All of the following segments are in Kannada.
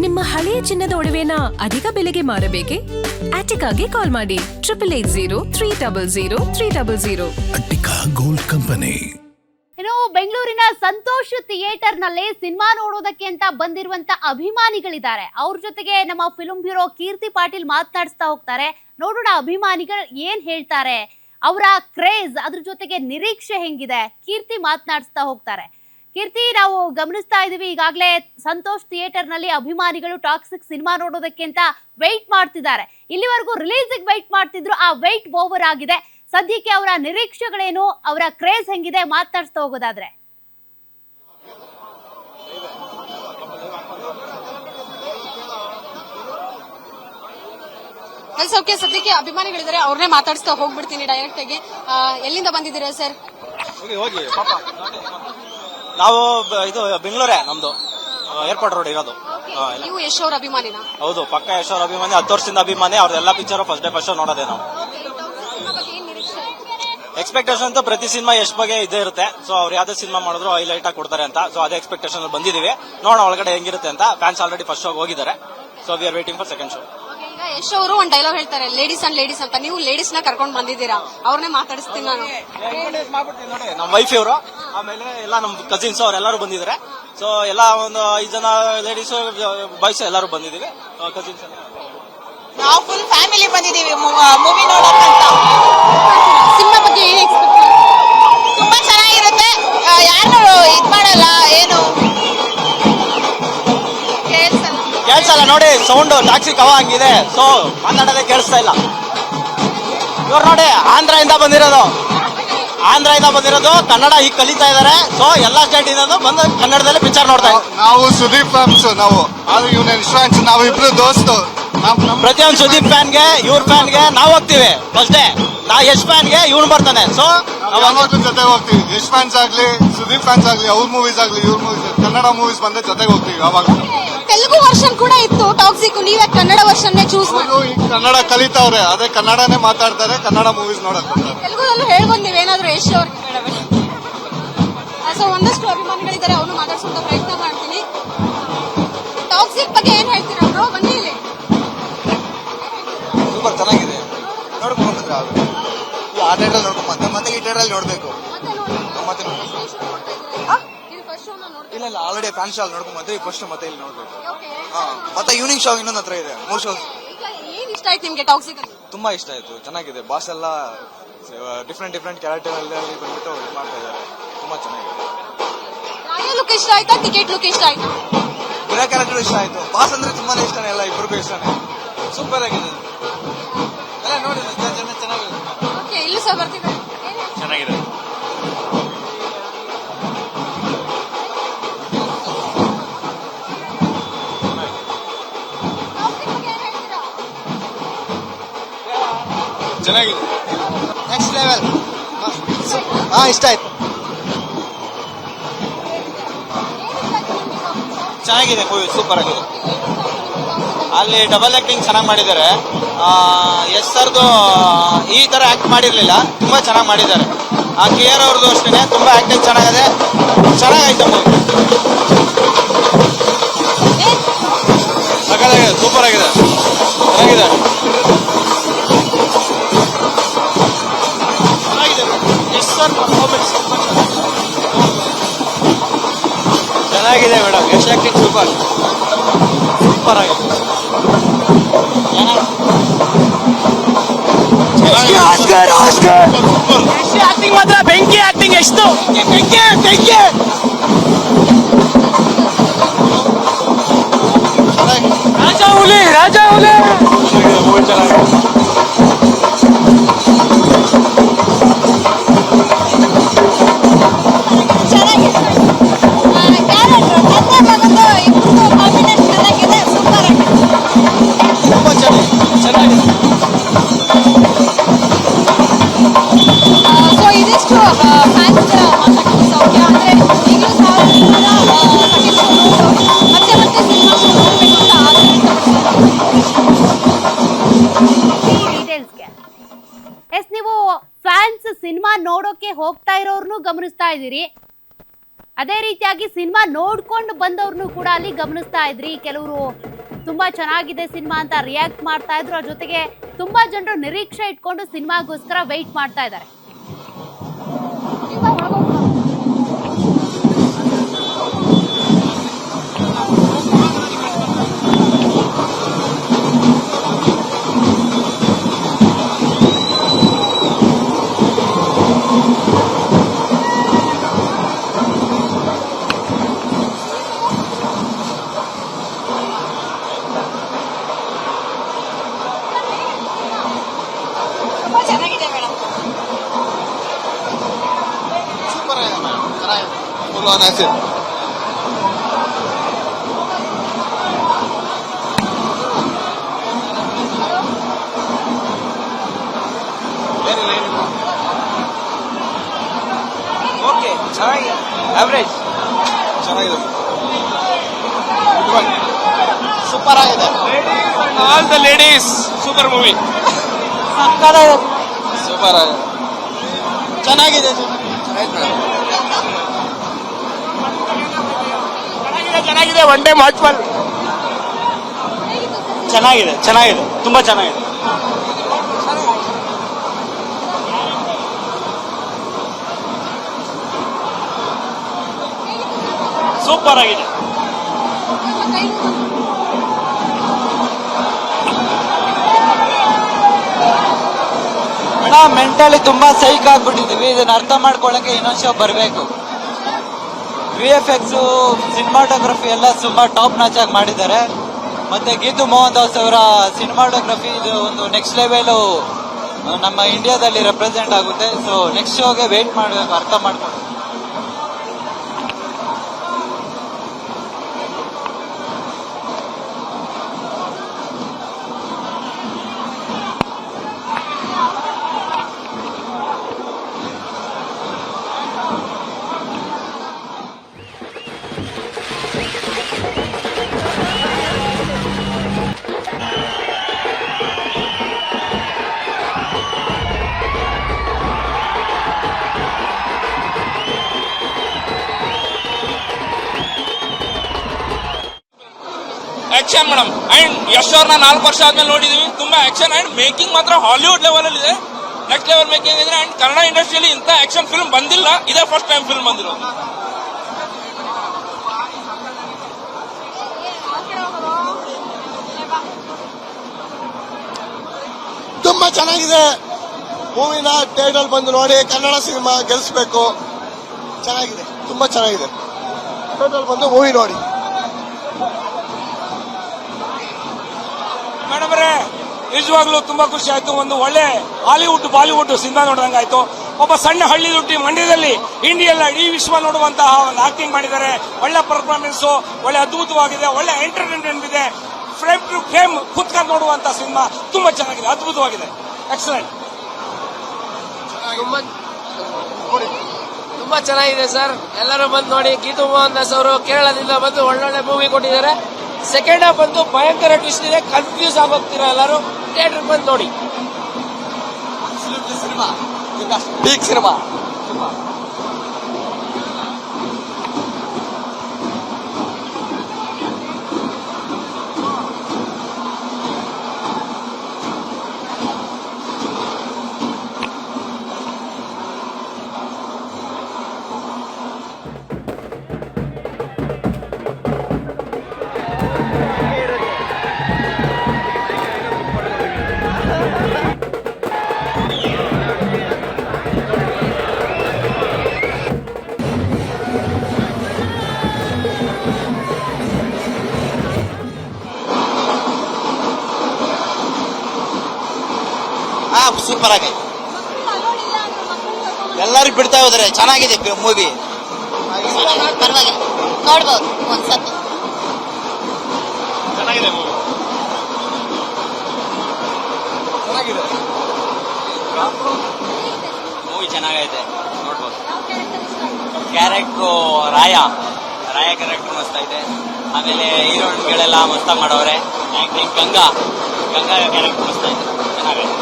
ನಿಮ್ಮ ಹಳೆಯ ಚಿನ್ನದ ಒಡವೆನ ಅಧಿಕ ಬೆಲೆಗೆ ಮಾರಬೇಕೆ? ಆಟಿಕಾಗೆ ಕಾಲ್ ಮಾಡಿ 8880 ಅಟ್ಟಿಕಾ ಗೋಲ್ಡ್ ಕಂಪನಿ. ಇನ್ನು ಬೆಂಗಳೂರಿನ ಸಂತೋಷ್ ಥಿಯೇಟರ್ ನಲ್ಲಿ ಸಿನಿಮಾ ನೋಡೋದಕ್ಕೆ ಅಂತ ಬಂದಿರುವಂತ ಅಭಿಮಾನಿಗಳಿದ್ದಾರೆ. ಅವ್ರ ಜೊತೆಗೆ ನಮ್ಮ ಫಿಲ್ಮ್ ಬ್ಯೂರೋ ಕೀರ್ತಿ ಪಾಟೀಲ್ ಮಾತನಾಡಿಸ್ತಾ ಹೋಗ್ತಾರೆ. ನೋಡೋಣ ಅಭಿಮಾನಿಗಳು ಏನ್ ಹೇಳ್ತಾರೆ, ಅವರ ಕ್ರೇಜ್, ಅದ್ರ ಜೊತೆಗೆ ನಿರೀಕ್ಷೆ ಹೆಂಗಿದೆ, ಕೀರ್ತಿ ಮಾತನಾಡಿಸ್ತಾ ಹೋಗ್ತಾರೆ. ಕೀರ್ತಿ, ನಾವು ಗಮನಿಸ್ತಾ ಇದೀವಿ ಈಗಾಗಲೇ ಸಂತೋಷ್ ಥಿಯೇಟರ್ ನಲ್ಲಿ ಅಭಿಮಾನಿಗಳು ಟಾಕ್ಸಿಕ್ ಸಿನಿಮಾ ನೋಡೋದಕ್ಕೆ ಅಂತ ವೆಯ್ಟ್ ಮಾಡ್ತಿದ್ದಾರೆ. ಇಲ್ಲಿವರೆಗೂ ರಿಲೀಸ್ ವೆಯ್ಟ್ ಮಾಡ್ತಿದ್ರು, ಆ ವೆಯ್ಟ್ ಓವರ್ ಆಗಿದೆ. ಸದ್ಯಕ್ಕೆ ಅವರ ನಿರೀಕ್ಷೆಗಳೇನು, ಅವರ ಕ್ರೇಜ್ ಹೆಂಗಿದೆ ಮಾತನಾಡಿಸ್ತಾ ಹೋಗೋದಾದ್ರೆ? ಓಕೆ, ಸದ್ಯಕ್ಕೆ ಅಭಿಮಾನಿಗಳಿದ್ದಾರೆ, ಅವ್ರನ್ನೇ ಮಾತಾಡಿಸ್ತಾ ಹೋಗ್ಬಿಡ್ತೀನಿ ಡೈರೆಕ್ಟ್ ಆಗಿ. ಎಲ್ಲಿಂದ ಬಂದಿದ್ದೀರಾ ಸರ್? ಹೋಗಿ ಪಾಪ, ನಾವು ಇದು ಬೆಂಗಳೂರೇ, ನಮ್ದು ಏರ್ಪೋರ್ಟ್ ರೋಡ್ ಇರೋದು. ನೀವು ಯಶ್ ಅವ್ರ ಅಭಿಮಾನಿನ? ಹೌದು, ಪಕ್ಕ ಯಶ್ ಅವ್ರ ಅಭಿಮಾನಿ, 10 ವರ್ಷದಿಂದ ಅಭಿಮಾನಿ. ಅವ್ರದೆಲ್ಲ picture first day first show ನೋಡೋದೇ ನಾವು. ಎಕ್ಸ್ಪೆಕ್ಟೇಷನ್ ಅಂತ ಪ್ರತಿ ಸಿನಿಮಾ ಯಶ್ ಬಗ್ಗೆ ಇದೇ ಇರುತ್ತೆ. ಸೊ ಅವ್ರು ಯಾವ್ದೇ ಸಿನಿಮಾ ಮಾಡಿದ್ರು ಹೈಲೈಟ್ ಆಗಿ ಕೊಡ್ತಾರೆ ಅಂತ. ಸೊ ಅದೇ ಎಕ್ಸ್ಪೆಕ್ಟೇಷನ್ ಬಂದಿದೀವಿ. ನೋಡೋಣ ಒಳಗಡೆ ಹೆಂಗಿರುತ್ತೆ ಅಂತ. ಫ್ಯಾನ್ಸ್ ಆಲ್ರೆಡಿ ಫಸ್ಟ್ ಶೋ ಹೋಗಿದ್ದಾರೆ. So we are waiting for second show. Yash ಅವರು ಒಂದ್ ಡೈಲಾಗ್ ಹೇಳ್ತಾರೆ, ಲೇಡೀಸ್ ಅಂಡ್ ಲೇಡೀಸ್ ಅಂತ. ನೀವು ಲೇಡೀಸ್ ನ ಕರ್ಕೊಂಡು ಬಂದಿದ್ದೀರಾ, ಅವ್ರನ್ನೇ ಮಾತಾಡಿಸ್ತೀನಿ ನಾನು. ನೋಡಿ, ನಮ್ಮ ವೈಫ್ ಇವರು, ಆಮೇಲೆ ಎಲ್ಲ ನಮ್ ಕಸಿನ್ಸ್ ಅವರೆಲ್ಲರೂ ಬಂದಿದ್ದಾರೆ. ಸೊ ಎಲ್ಲ ಒಂದು 5 ಜನ ಲೇಡೀಸ್ ಬಾಯ್ಸ್ ಎಲ್ಲರೂ ಬಂದಿದ್ದೀವಿ, ಕಸಿನ್ಸ್. ನಾವು ಫುಲ್ ಫ್ಯಾಮಿಲಿ ಬಂದಿದ್ದೀವಿ ಮೂವಿ ನೋಡೋಕ್ಕಂತ. ಸಿನಿಮಾ ಬಗ್ಗೆ ಏನ್ ಎಕ್ಸ್ಪೆಕ್ಟ್? ತುಂಬಾ ಚೆನ್ನಾಗಿರುತ್ತೆ. ಯಾರು ಇದ್ ಮಾಡಲ್ಲ, ಏನು ಕೇಳಿಸಲ್ಲ ನೋಡಿ, ಸೌಂಡ್ ಟಾಕ್ಸಿಕ್ ಹವಾ ಹಂಗಿದೆ. ಸೊ ಮಾತಾಡೋದೇ ಕೇಳಿಸ್ತಾ ಇಲ್ಲ. ಇವ್ರು ನೋಡಿ, ಆಂಧ್ರದಿಂದ ಬಂದಿರೋದು ಕನ್ನಡ ಈಗ ಕಲಿತಾ ಇದಾರೆ. ಸೊ ಎಲ್ಲಾ ಸ್ಟೇಟ್ ಇಂದ ಬಂದು ಕನ್ನಡದಲ್ಲಿ ಪಿಕ್ಚರ್ ನೋಡ್ತಾ ಇದ್ದಾರೆ. ನಾವು ಸುದೀಪ್ ಫ್ಯಾನ್ಸ್, ನಾವು ಇವನ ಇನ್ಫ್ಲೂಯೆನ್ಸ್, ನಾವು ಇಬ್ರು ದೋಸ್ತು. ಪ್ರತಿಯೊಂದು ಸುದೀಪ್ ಫ್ಯಾನ್ಗೆ, ಇವ್ರ ಫ್ಯಾನ್ಗೆ ನಾವು ಹೋಗ್ತೀವಿ ಫಸ್ಟ್ ಡೇ. ನಾ ಯಶ್ ಫ್ಯಾನ್ಗೆ ಇವ್ನು ಬರ್ತಾನೆ. ಸೊ ನಾವು ಜೊತೆಗೆ ಹೋಗ್ತೀವಿ. ಯಶ್ ಫ್ಯಾನ್ಸ್ ಆಗ್ಲಿ, ಸುದೀಪ್ ಫ್ಯಾನ್ಸ್ ಆಗ್ಲಿ, ಅವ್ರ ಮೂವೀಸ್ ಆಗ್ಲಿ, ಇವ್ರ ಮೂವೀಸ್, ಕನ್ನಡ ಮೂವೀಸ್ ಬಂದ್ರೆ ಜೊತೆಗೆ ಹೋಗ್ತೀವಿ ಯಾವಾಗ. ತೆಲುಗು ವರ್ಷನ್ ಕೂಡ ಇತ್ತು ಟಾಕ್ಸಿಕ್, ನೀವೇ ಕನ್ನಡ ವರ್ಷನ್ ಚೂಸ್ ಮಾಡಿ? ಈಗ ಕನ್ನಡ ಕಲಿತಾವ್ರೆ, ಅದೇ ಕನ್ನಡನೇ ಮಾತಾಡ್ತಾರೆ, ಕನ್ನಡ ಮೂವೀಸ್ ನೋಡಕ್ ಬರ್ತಾರೆ. ತೆಲುಗುದಲ್ಲೂ ಹೇಳ್ಬೋದು ನೀವೇನಾದ್ರೂ ಯಶ್ ಅವ್ರಿಗೆ. ಸೊ ಒಂದಷ್ಟು ಅಭಿಮಾನಿಗಳಿದ್ದಾರೆ, ಅವ್ರನ್ನ ಮಾತಾಡ್ಸೋಂತ ಪ್ರಯತ್ನ ಮಾಡ್ತೀನಿ. ಟಾಕ್ಸಿಕ್ ಬಗ್ಗೆ ಏನ್ ಹೇಳ್ತೀರಾ ಬ್ರೋ? ಬನ್ನಿ ಇಲ್ಲಿ. ಸೂಪರ್ ಚೆನ್ನಾಗಿದೆ, ನೋಡ್ಕೊಂಡ್ರೆ ಆ ಥಿಯೇಟರ್ ನೋಡ್ಕೊಂಡ್ ಮತ್ತೆ ಈ ಥಿಯೇಟರ್ ನೋಡ್ಬೇಕು. ಮತ್ತೆ ಇಲ್ಲ ಆಲ್ರೆಡಿ ಫ್ಯಾನ್ ಶೋ ನೋಡ್ಕೊಂಡ್ ಬಂದ್ರೆ ಫಸ್ಟ್ ಮತ್ತೆ ಇಲ್ಲಿ ನೋಡ್ಬೇಕು. ಮತ್ತೆ ಈವ್ನಿಂಗ್ ಶೋ ಇನ್ನೊಂದು ಹತ್ರ ಇದೆ, 3 ಶೋ. ಏನ್ ಇಷ್ಟ ಆಯ್ತು ನಿಮ್ಗೆ ಟಾಕ್ಸಿಕ್? ತುಂಬಾ ಇಷ್ಟ ಆಯ್ತು, ಚೆನ್ನಾಗಿದೆ. ಬಾಸ್ ಎಲ್ಲ ಡಿಫ್ರೆಂಟ್ ಕ್ಯಾರೆಕ್ಟರ್ ಅಲ್ಲಿ ಬಂದ್ಬಿಟ್ಟು ಇದು ಮಾಡ್ತಾ ಇದ್ದಾರೆ, ತುಂಬಾ ಚೆನ್ನಾಗಿದೆ. ರಾಯಲ್ ಲುಕ್ ಇಷ್ಟ ಆಯ್ತಾ, ಟಿಕೆಟ್ ಲುಕ್ ಇಷ್ಟ ಆಯ್ತಾ? ಬೇರೆ ಕ್ಯಾರೆಕ್ಟರ್ ಇಷ್ಟ ಆಯ್ತು. ಬಾಸ್ ಅಂದ್ರೆ ತುಂಬಾನೇ ಇಷ್ಟನೇ, ಎಲ್ಲ ಇಬ್ಬರಿಗೂ ಇಷ್ಟನೇ. ಸೂಪರ್ ಆಗಿದೆ ಎಲ್ಲ ನೋಡಿ, ಚೆನ್ನಾಗಿದೆ. ಓಕೆ, ಇಲ್ಲೂ ಸಹ ಬರ್ತಿದ್ದಾರೆ. ಚೆನ್ನಾಗಿದೆ. ಚೆನ್ನಾಗಿದೆ, ನೆಕ್ಸ್ಟ್ ಲೆವೆಲ್. ಇಷ್ಟ ಆಯ್ತು. ಚೆನ್ನಾಗಿದೆ ಮೂವಿ, ಸೂಪರ್ ಆಗಿದೆ. ಅಲ್ಲಿ ಡಬಲ್ ಆಕ್ಟಿಂಗ್ ಚೆನ್ನಾಗಿ ಮಾಡಿದ್ದಾರೆ. ಯಶ್ ಸರ್ದು ಈ ತರ ಆಕ್ಟ್ ಮಾಡಿರ್ಲಿಲ್ಲ, ತುಂಬಾ ಚೆನ್ನಾಗಿ ಮಾಡಿದ್ದಾರೆ. KR ಅವ್ರದ್ದು ಅಷ್ಟೇ, ತುಂಬಾ ಆಕ್ಟಿಂಗ್ ಚೆನ್ನಾಗಿದೆ, ಚೆನ್ನಾಗೈತೆ ಮೂವಿ. ಸಕ್ಕತ್ತಾಗಿದೆ, ಸೂಪರ್ ಆಗಿದೆ, ಚೆನ್ನಾಗಿದೆ. ಯಶ್ ಸರ್ ಪರ್ಫಾರ್ಮೆನ್ಸ್ ಚೆನ್ನಾಗಿದೆ ಮೇಡಮ್. ಯಶ್ ಆಕ್ಟಿಂಗ್ ಸೂಪರ್ ಆಗಿದೆ. ಆಕ್ಟಿಂಗ್ ಮಾತ್ರ ಬೆಂಕಿ ಆಕ್ಟಿಂಗ್. ಎಷ್ಟು ಬೆಂಕಿ ರಾಜಾ ಹುಲಿ ಮೂವಿ ಚೆನ್ನಾಗಿದೆ. ಸೊ ಇದಿಷ್ಟು ಫ್ಯಾನ್ಸ್ ಅಂದ್ರೆ ಈಗಲೂ ಸಹ ಮತ್ತೆ ಸಿನಿಮಾ ನೋಡ್ಬೇಕು ಅಂತ ಆಸೆ ಡೀಟೇಲ್ಸ್ಗೆ ನೀವು ಫ್ಯಾನ್ಸ್ ಸಿನಿಮಾ ನೋಡೋಕೆ ಹೋಗ್ತಾ ಇರೋರ್ನು ಗಮನಿಸ್ತಾ ಇದ್ದೀರಿ. ಅದೇ ರೀತಿಯಾಗಿ ಸಿನಿಮಾ ನೋಡ್ಕೊಂಡು ಬಂದವ್ರನ್ನು ಕೂಡ ಅಲ್ಲಿ ಗಮನಿಸ್ತಾ ಇದ್ರಿ. ಕೆಲವರು ತುಂಬಾ ಚೆನ್ನಾಗಿದೆ ಸಿನಿಮಾ ಅಂತ ರಿಯಾಕ್ಟ್ ಮಾಡ್ತಾ ಇದ್ರು. ಅದ್ರ ಜೊತೆಗೆ ತುಂಬಾ ಜನರು ನಿರೀಕ್ಷೆ ಇಟ್ಕೊಂಡು ಸಿನಿಮಾಗೋಸ್ಕರ ವೆಯ್ಟ್ ಮಾಡ್ತಾ ಇದ್ದಾರೆ. ಚೆನ್ನಾಗಿದೆ ಮೇಡಮ್. ಸೂಪರ್ ಆಗಿದೆ ಮೇಡಮ್, ಚೆನ್ನಾಗಿದೆ. Full on acid. ಓಕೆ, ಚೆನ್ನಾಗಿದೆ. ಆವರೇಜ್ ಚೆನ್ನಾಗಿದೆ. ಸೂಪರ್ ಆಗಿದೆ. All the ladies super movie. Super ಆಗಿದೆ. ಚೆನ್ನಾಗಿದೆ. ಚೆನ್ನಾಗಿದೆ. One day watchful. ಚೆನ್ನಾಗಿದೆ, ಚೆನ್ನಾಗಿದೆ, ತುಂಬಾ ಚೆನ್ನಾಗಿದೆ. ಸೂಪರ್ ಆಗಿದೆ. ಮೇಡಮ್, ಮೆಂಟಲಿ ತುಂಬಾ ಸೈಕ್ ಆಗ್ಬಿಟ್ಟಿದೀವಿ. ಇದನ್ನ ಅರ್ಥ ಮಾಡ್ಕೊಳಕ್ಕೆ ಇನ್ನೊಂದ್ ಶೋ ಬರ್ಬೇಕು. VFX, ಸಿನಿಮಾಟೋಗ್ರಫಿ ಎಲ್ಲ ತುಂಬಾ ಟಾಪ್ ನಾಚ್ ಆಗಿ ಮಾಡಿದ್ದಾರೆ. ಮತ್ತೆ ಗೀತು ಮೋಹನ್ ದಾಸ್ ಅವರ ಸಿನಿಮಾಟೋಗ್ರಫಿ ಇದು ಒಂದು ನೆಕ್ಸ್ಟ್ ಲೆವೆಲ್ ನಮ್ಮ ಇಂಡಿಯಾದಲ್ಲಿ ರೆಪ್ರೆಸೆಂಟ್ ಆಗುತ್ತೆ. ಸೊ ನೆಕ್ಸ್ಟ್ ಶೋಗೆ ವೇಟ್ ಮಾಡಬೇಕು, ಅರ್ಥ ಮಾಡ್ಕೊಂಡು. Action madam. ಅಂಡ್ ಯಶ್ ಅವ್ರನ್ನ 4 ವರ್ಷ ಆದ್ಮೇಲೆ ನೋಡಿದೀವಿ. ತುಂಬಾ ಆಕ್ಷನ್ ಅಂಡ್ ಮೇಕಿಂಗ್ ಮಾತ್ರ ಹಾಲಿವುಡ್ ಲೆವೆಲ್ ಅಲ್ಲಿ ಇದೆ. ನೆಕ್ಸ್ಟ್ ಲೆವೆಲ್ ಮೇಕಿಂಗ್ ಇದೆ. ಅಂಡ್ ಕನ್ನಡ ಇಂಡಸ್ಟ್ರಿಯಲ್ಲಿ ಇಂಥ ಆಕ್ಷನ್ ಫಿಲ್ಮ್ ಬಂದಿಲ್ಲ. ಇದೇ ಫಸ್ಟ್ ಟೈಮ್ ಫಿಲ್ಮ್ ಬಂದಿರೋದು. ತುಂಬಾ ಚೆನ್ನಾಗಿದೆ. ಮೂವಿನ ಥಿಯೇಟರ್ ಬಂದು ನೋಡಿ, ಕನ್ನಡ ಸಿನಿಮಾ ಗೆಲ್ಲಿಸ್ಬೇಕು. ಚೆನ್ನಾಗಿದೆ, ತುಂಬಾ ಚೆನ್ನಾಗಿದೆ. ಥಿಯೇಟರ್ ಬಂದು ಮೂವಿ ನೋಡಿ. ಮೇಡಮ್ ಅವರೇ, ನಿಜವಾಗ್ಲೂ ತುಂಬಾ ಖುಷಿ ಆಯ್ತು. ಒಂದು ಒಳ್ಳೆ ಹಾಲಿವುಡ್ ಬಾಲಿವುಡ್ ಸಿನಿಮಾ ನೋಡಿದಂಗಾಯ್ತು. ಒಬ್ಬ ಸಣ್ಣ ಹಳ್ಳಿ ದುಡ್ಡಿ ಮಂಡ್ಯದಲ್ಲಿ ಇಂಡಿಯಲ್ಲ ಇಡೀ ವಿಶ್ವ ನೋಡುವಂತಹ ಒಂದು ಆಕ್ಟಿಂಗ್ ಮಾಡಿದ್ದಾರೆ. ಒಳ್ಳೆ ಪರ್ಫಾರ್ಮೆನ್ಸ್, ಒಳ್ಳೆ ಅದ್ಭುತವಾಗಿದೆ. ಒಳ್ಳೆ ಎಂಟರ್ಟೈನ್ಮೆಂಟ್ ಇದೆ. ಫ್ರೇಮ್ ಟು ಫ್ರೇಮ್ ಕುತ್ಕೊಂಡು ನೋಡುವಂತ ಸಿನಿಮಾ ತುಂಬಾ ಚೆನ್ನಾಗಿದೆ, ಅದ್ಭುತವಾಗಿದೆ. ಎಕ್ಸಲೆಂಟ್. ತುಂಬಾ ಚೆನ್ನಾಗಿದೆ ಸರ್. ಎಲ್ಲರೂ ಬಂದು ನೋಡಿ. ಗೀತು ಮೋಹನ್ ದಾಸ್ ಅವರು ಕೇರಳದಿಂದ ಬಂದು ಒಳ್ಳೊಳ್ಳೆ ಮೂವಿ ಕೊಟ್ಟಿದ್ದಾರೆ. ಸೆಕೆಂಡ್ ಹಾಫ್ ಅಂತೂ ಭಯಂಕರ ಟ್ವಿಸ್ಟ್ ಇದೆ. ಕನ್ಫ್ಯೂಸ್ ಆಗೋಗ್ತೀರಾ ಎಲ್ಲರೂ. ಥಿಯೇಟರ್ ಬಂದು ನೋಡಿ. Cinema big cinema. ಸೂಪರ್ ಆಗಿದೆ. ಎಲ್ಲರೂ ಬಿಡ್ತಾ ಹೋದ್ರೆ ಚೆನ್ನಾಗಿದೆ ಮೂವಿ. ಪರವಾಗಿಲ್ಲ, ನೋಡ್ಬೋದು ಒಂದ್ಸತಿ. ಚೆನ್ನಾಗಿದೆ ಮೂವಿ. ಚೆನ್ನಾಗಿದೆ ಮೂವಿ ಚೆನ್ನಾಗೈತೆ, ನೋಡ್ಬೋದು. ಕ್ಯಾರೆಕ್ಟ್ರು ರಾಯ ಕ್ಯಾರೆಕ್ಟರ್ ಮಸ್ತ್ ಐತೆ. ಆಮೇಲೆ ಹೀರೋಯಿನ್ಗಳೆಲ್ಲ ಮಸ್ತಾಗಿ ಮಾಡವ್ರೆ. ಆಕ್ಟಿಂಗ್ ಗಂಗಾ ಕ್ಯಾರೆಕ್ಟರ್ ಮಸ್ತ್ ಐತೆ, ಚೆನ್ನಾಗೈತೆ.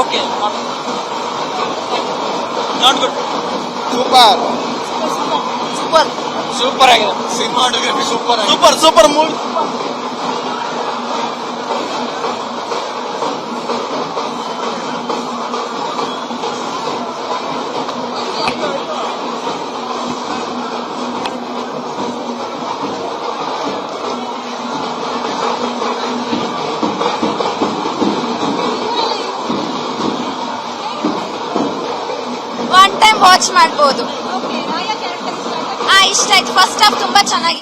Okay not good. Super super super ಆಗಿದೆ cinematography super super movie. One time watch ಮಾಡ್ಬೋದು. ಇಷ್ಟ ಆಯ್ತು. ಫಸ್ಟ್ ಹಾಫ್ ತುಂಬಾ ಚೆನ್ನಾಗಿ